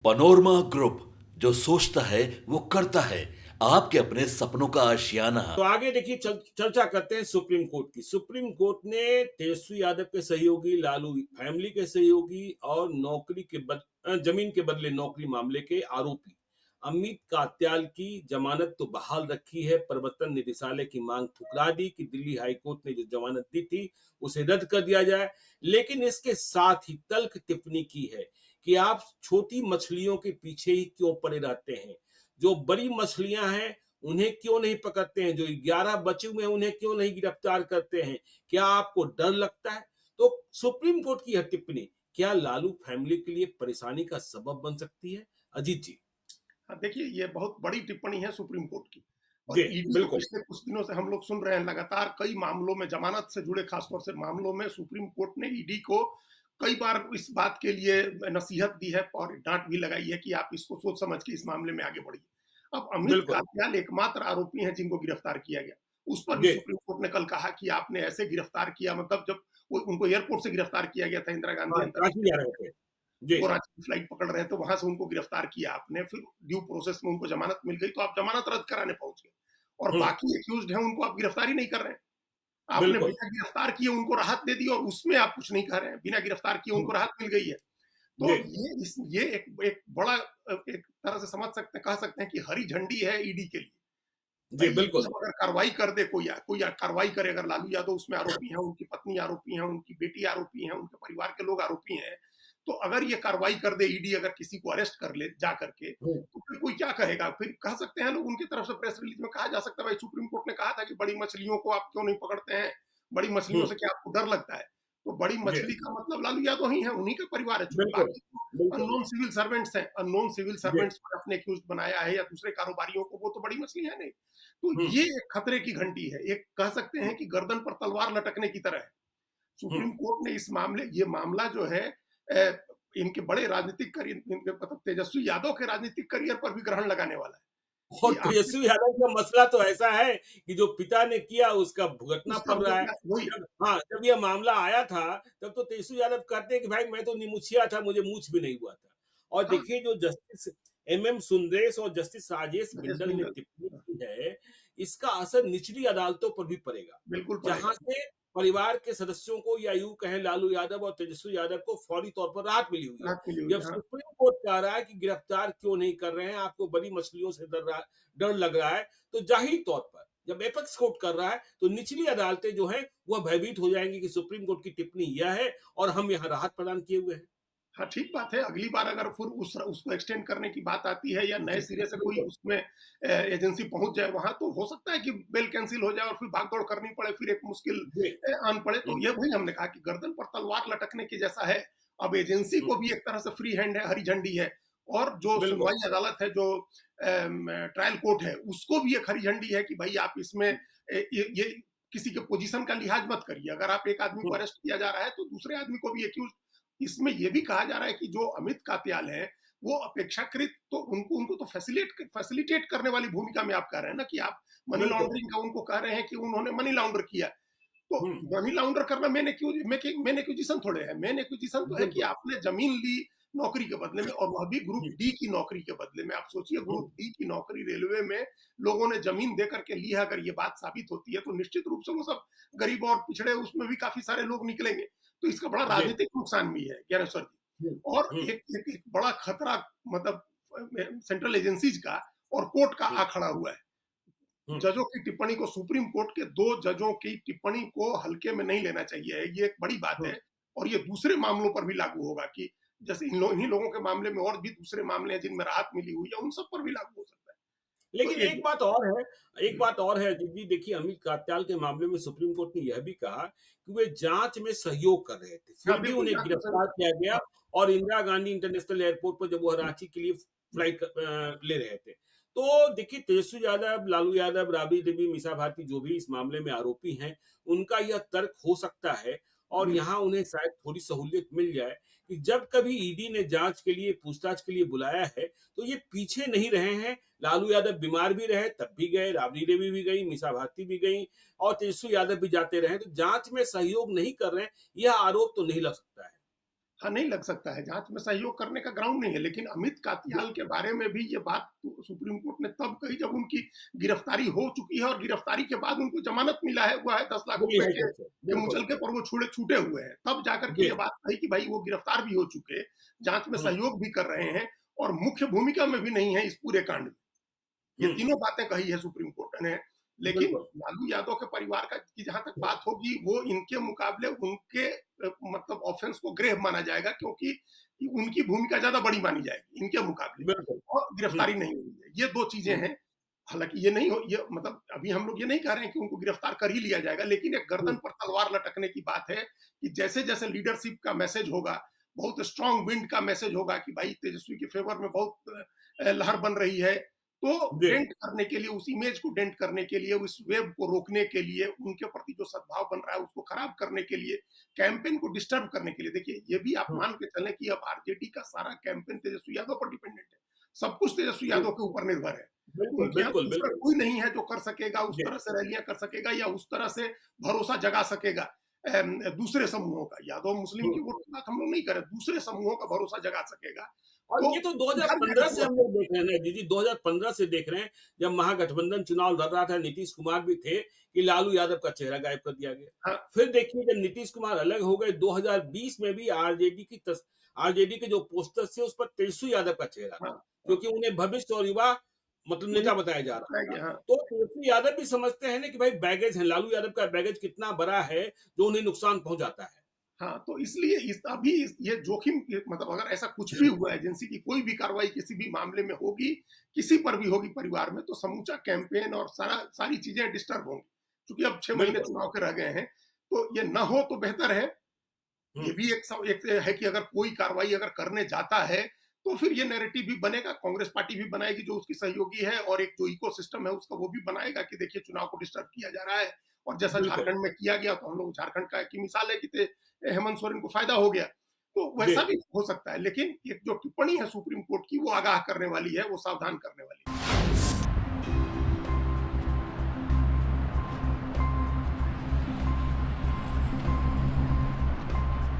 Panorama group, जो सोचता है वो करता है। आपके अपने सपनों का आशियाना। तो आगे देखिए चर्चा करते हैं सुप्रीम कोर्ट की। सुप्रीम कोर्ट ने तेजस्वी यादव के सहयोगी, लालू फैमिली के सहयोगी और जमीन के बदले नौकरी मामले के आरोपी अमित कात्याल की जमानत तो बहाल रखी है। प्रवर्तन निदेशालय की मांग ठुकरा दी कि दिल्ली हाई कोर्ट ने जो जमानत दी थी उसे रद्द कर दिया जाए। लेकिन इसके साथ ही तल्ख टिप्पणी की है कि आप छोटी मछलियों के पीछे ही क्यों पड़े रहते हैं। जो बड़ी मछलियां हैं उन्हें क्यों नहीं पकड़ते हैं, जो 11 बचे हुए हैं उन्हें क्यों नहीं गिरफ्तार करते हैं। क्या आपको डर लगता है? तो सुप्रीम कोर्ट की यह टिप्पणी क्या लालू फैमिली के लिए परेशानी का सबब बन सकती है? अजीत जी। हाँ, देखिए ये बहुत बड़ी टिप्पणी है सुप्रीम कोर्ट की। जी और ईडी को बिल्कुल। पिछले कुछ दिनों से हम लोग सुन रहे हैं, लगातार कई मामलों में, जमानत से जुड़े खासतौर से मामलों में सुप्रीम कोर्ट ने ईडी को कई बार इस बात के लिए नसीहत दी है और डांट भी लगाई है कि आप इसको सोच समझ के इस मामले में आगे बढ़िए। अब अमित बिल्कुल। कात्याल एकमात्र आरोपी हैं जिनको गिरफ्तार किया गया। उस पर भी जी। सुप्रीम कोर्ट ने कल कहा कि आपने ऐसे गिरफ्तार किया, मतलब जब उनको एयरपोर्ट से गिरफ्तार किया गया था, इंदिरा गांधी हाँ, रांची जा अंतर्राष्ट्रीय, रहे थे। जी। वो रांची की फ्लाइट पकड़ रहे थे, वहां से उनको गिरफ्तार किया आपने, फिर ड्यू प्रोसेस में उनको जमानत मिल गई तो आप जमानत रद्द कराने पहुंच गए। और हम्म। बाकी एक्यूज्ड हैं उनको आप गिरफ्तार ही नहीं कर रहे हैं। आपने बिल्कुल। बिना गिरफ्तार किए उनको राहत दे दी और उसमें आप कुछ नहीं कह रहे हैं, बिना गिरफ्तार किए हम्म। उनको राहत मिल गई है। तो जी। ये एक बड़ा, एक तरह से समझ सकते, कह सकते हैं कि हरी झंडी है ईडी के लिए। जी भाई ईडी बिल्कुल। अगर कार्रवाई कर दे, कोई कार्रवाई करे, अगर लालू यादव उसमें आरोपी हैं, उनकी पत्नी आरोपी हैं, उनकी बेटी आरोपी हैं, उनके परिवार के लोग आरोपी हैं, तो अगर ये कार्रवाई कर दे ईडी, अगर किसी को अरेस्ट कर ले जा करके, हम्म। तो फिर कोई क्या कहेगा? फिर कह सकते हैं लोग, उनकी तरफ से प्रेस रिलीज में कहा जा सकता है, भाई सुप्रीम कोर्ट ने कहा था कि बड़ी मछलियों को आप क्यों नहीं पकड़ते हैं, बड़ी मछलियों हम्म। से क्या आपको डर लगता है? तो बड़ी जी मछली का मतलब लालू यादव ही है, उन्हीं का परिवार है, चूंकि बिल्कुल। बाकी बिल्कुल। अननोन सिविल सर्वेंट्स हैं, अननोन सिविल जी। सर्वेंट्स पर अपने एक्यूज बनाया है या दूसरे कारोबारियों को, वो तो बड़ी मछली है नहीं। तो हम्म। ये एक खतरे की घंटी है, एक कह सकते हैं कि गर्दन पर तलवार लटकने की तरह है। हम्म। सुप्रीम कोर्ट ने इस मामले, ये मामला जो है अ, इनके बड़े राजनीतिक करियर, इनके मतलब तेजस्वी यादव के राजनीतिक करियर पर भी ग्रहण लगाने वाला है और कि आखिर तेजस्वी यादव का मसला तो ऐसा है कि जो पिता ने किया उसका भुगतना उसका पड़ रहा है। भुगतना वही। जब यह मामला आया था तब तो तेजस्वी यादव कहते हैं कि भाई मैं तो निमुछिया था, मुझे मूछ भी नहीं हुआ था। और हाँ, देखिए जो जस्टिस एमएम सुंदरेश और जस्टिस राजेश राजेश बिंदल ने बिंदल। टिप्पणी की है, इसका असर निचली अदालतों पर भी पड़ेगा। बिल्कुल जहां पड़ेगा। से परिवार के सदस्यों को या यूं कहें लालू यादव और तेजस्वी यादव को फौरी तौर पर राहत मिली हुई है। राहत मिली हुई जब है, हाँ। सुप्रीम कोर्ट कह रहा है कि गिरफ्तार क्यों नहीं कर रहे हैं, आपको बड़ी मछलियों से डर लग रहा है, तो जाहिर तौर पर जब एपेक्स कोर्ट कर रहा है तो निचली अदालतें जो हैं वह भयभीत हो जाएंगी कि सुप्रीम कोर्ट की टिप्पणी यह है और हम यहाँ राहत प्रदान किए हुए हैं। हाँ, ठीक बात है। अगली बार अगर फिर उसको एक्सटेंड करने की बात आती है या नए सिरे से कोई बिल्कुल। उसमें एजेंसी पहुँच जाए वहाँ, तो हो सकता है कि बेल कैंसल हो जाए और फिर भाग-दौड़ करनी पड़े, फिर एक मुश्किल जी। आन पड़े। तो ये वही हमने कहा कि गर्दन पर तलवार लटकने के जैसा है। अब एजेंसी को भी एक तरह से फ्री हैंड है, हरी झंडी है, और जो बिल्कुल। सुनवाई अदालत है, जो ट्रायल कोर्ट है, उसको भी एक हरी झंडी है कि भई आप इसमें ये किसी के पोजीशन का लिहाज मत करिए। अगर आप एक आदमी को हम्म। अरेस्ट किया जा रहा है, तो दूसरे आदमी को भी एक्यूज। इसमें ये भी कहा जा रहा है कि जो अमित कात्याल हैं, वो अपेक्षाकृत, तो उनको उनको तो फैसिलिटेट करने वाली भूमिका में आप कह रहे हैं ना, कि आप मनी बिल्कुल। लॉन्ड्रिंग का उनको कह रहे हैं कि उन्होंने मनी लॉन्डर किया। तो हम्म। मनी लॉन्डर करना मेन एक्विजिशन थोड़े है। मेन एक्विजिशन तो है कि बिल्कुल। आपने जमीन ली नौकरी के बदले में, और वह भी ग्रुप हम्म। डी की नौकरी के बदले में। आप सोचिए, हम्म। ग्रुप डी की नौकरी रेलवे में लोगों ने जमीन दे करके ली है। अगर ये बात साबित होती है तो निश्चित रूप से वो सब गरीब और पिछड़े, उसमें भी काफी सारे लोग निकलेंगे। तो इसका बड़ा जी। राजनीतिक नुकसान भी है, ज्ञानेश्वर जी। हम्म। और हम्म। एक बड़ा खतरा, मतलब सेंट्रल एजेंसीज का और कोर्ट का हम्म। आ खड़ा हुआ है। हम्म। जजों की टिप्पणी को, सुप्रीम कोर्ट के 2 जजों की टिप्पणी को हल्के में नहीं लेना चाहिए। ये एक बड़ी बात हम्म। है। और ये दूसरे मामलों पर भी लागू होगा कि जैसे इन्हीं लोगों के मामले में और भी दूसरे मामले हैं जिनमें राहत मिली हुई है, उन सब पर भी लागू हो सकता है। तो लेकिन एक एक बात और है दीदी, देखिए अमित कात्याल के मामले में सुप्रीम कोर्ट ने यह भी कहा कि वे जांच में सहयोग कर रहे थे, हाँ, फिर भी बिल्कुल उन्हें जांच में गिरफ्तार सहयोग। किया गया हाँ, और इंदिरा गांधी इंटरनेशनल एयरपोर्ट पर जब वह हुँ, रांची के लिए हुँ, फ्लाइट ले रहे थे। तो देखिए तेजस्वी यादव, लालू यादव, राबड़ी देवी, मीसा भारती जो भी इस मामले में आरोपी हैं, उनका यह तर्क हो सकता है और हुँ, यहाँ उन्हें शायद थोड़ी सहूलियत मिल जाए कि जब कभी ईडी ने जांच के लिए, पूछताछ के लिए बुलाया है तो ये पीछे नहीं रहे हैं। लालू यादव बीमार भी रहे तब भी गए, राबड़ी देवी भी गई, मीसा भारती भी गई और तेजस्वी यादव भी जाते रहे। तो जांच में सहयोग नहीं कर रहे हैं, यह आरोप तो नहीं लग सकता है। हाँ, नहीं लग सकता है, जाँच में सहयोग करने का ग्राउंड नहीं है, लेकिन अमित कातियाल के बारे में भी ये बात सुप्रीम कोर्ट ने तब कही जब उनकी गिरफ्तारी हो चुकी है और गिरफ्तारी के बाद उनको ज़मानत मिला है हुआ है 10 लाख मिली रुपए है के जज से, बिल्कुल। मुचलके पर वो छूटे हुए हैं। तब जाकर के जी। ये बात कही कि भाई वो गिरफ्तार भी हो चुके, जाँच में हुँ, सहयोग भी कर रहे हैं और मुख्य भूमिका में भी नहीं है इस पूरे कांड में। ये हुँ, तीनों बातें कही है सुप्रीम कोर्ट ने, लेकिन बिल्कुल। लालू यादव के परिवार का की जहाँ तक बात होगी, वो इनके मुकाबले उनके मतलब ऑफेंस को ग्रेव माना जाएगा क्योंकि उनकी भूमिका ज़्यादा बड़ी मानी जाएगी इनके मुकाबले बिल्कुल। और हुँ, गिरफ्तारी नहीं हुई है। ये 2 चीज़ें हुँ, हैं। हालाँकि ये नहीं हो ये मतलब अभी हम लोग ये नहीं कह रहे हैं कि उनको गिरफ्तार कर ही लिया जाएगा, लेकिन एक हुँ, गर्दन पर तलवार लटकने की बात है कि जैसे-जैसे लीडरशिप का मैसेज होगा, बहुत स्ट्रॉन्ग विंड का मैसेज होगा कि भाई तेजस्वी के फेवर में बहुत लहर बन रही है, तो जी, डेंट करने के लिए, उस इमेज को डेंट करने के लिए, उस वेव को रोकने के लिए, उनके प्रति जो सद्भाव बन रहा है उसको खराब करने के लिए, कैंपेन को डिस्टर्ब करने के लिए, देखिए ये भी आप हुँ, मान के चलें कि अब आरजेडी का सारा कैंपेन तेजस्वी यादव पर डिपेंडेंट है। सब कुछ तेजस्वी जी, यादव के ऊपर निर्भर है। बिल्कुल, उनके यहाँ बिल्कुल, दूसरा बिल्कुल। कोई नहीं है जो कर सकेगा, उस जी, तरह से रैलियाँ कर सकेगा या उस तरह से भरोसा जगा सकेगा दूसरे समूहों का। यादव मुस्लिम हुँ। की वोट की बात हम लोग नहीं कर रहे, दूसरे समूहों का भरोसा जगा सकेगा। और तो ये तो सुधार 2015 से हम लोग देख रहे हैं ना जी, 2015 से देख रहे हैं, जब महागठबंधन चुनाव लड़ रहा था, नीतीश कुमार भी थे, कि लालू यादव का चेहरा गायब कर दिया गया। हाँ, फिर देखिए जब नीतीश कुमार अलग हो गए 2020 में भी आरजेडी के जो पोस्टर्स थे उस पर तेजस्वी यादव का चेहरा हाँ, था, हाँ, क्योंकि उन्हें भविष्य और युवा मतलब उन्हीं नेता बताया जा रहा बताया था। गया हाँ। तो तेजस्वी यादव भी समझते हैं ना कि भाई बैगेज है, लालू यादव का बैगेज कितना बड़ा है, जो उन्हें नुकसान पहुँचाता है। हाँ, तो इसलिए ये जोखिम मतलब अगर ऐसा कुछ भी हुआ एजेंसी की कोई भी कार्रवाई किसी भी मामले में होगी, किसी पर भी होगी परिवार में, तो समूचा कैंपेन और सारी चीज़ें डिस्टर्ब होंगी। क्योंकि अब 6 महीने बिल्कुल। चुनाव के रह गए हैं, तो ये ना हो तो बेहतर है। हुँ, ये भी एक है कि अगर कोई कार्रवाई अगर करने जाता है, तो फिर ये नैरेटिव भी बनेगा, कांग्रेस पार्टी भी बनाएगी जो उसकी सहयोगी है और एक जो इकोसिस्टम है उसका वो भी बनाएगा कि देखिए चुनाव को डिस्टर्ब किया जा रहा है और जैसा बिल्कुल। झारखंड में किया गया तो हम लोग झारखंड का एक ही मिसाल है कि हेमंत सोरेन को फायदा हो गया। तो जी। वैसा भी हो सकता है, लेकिन एक जो टिप्पणी है सुप्रीम कोर्ट की वो आगाह करने वाली है, वो सावधान करने वाली है।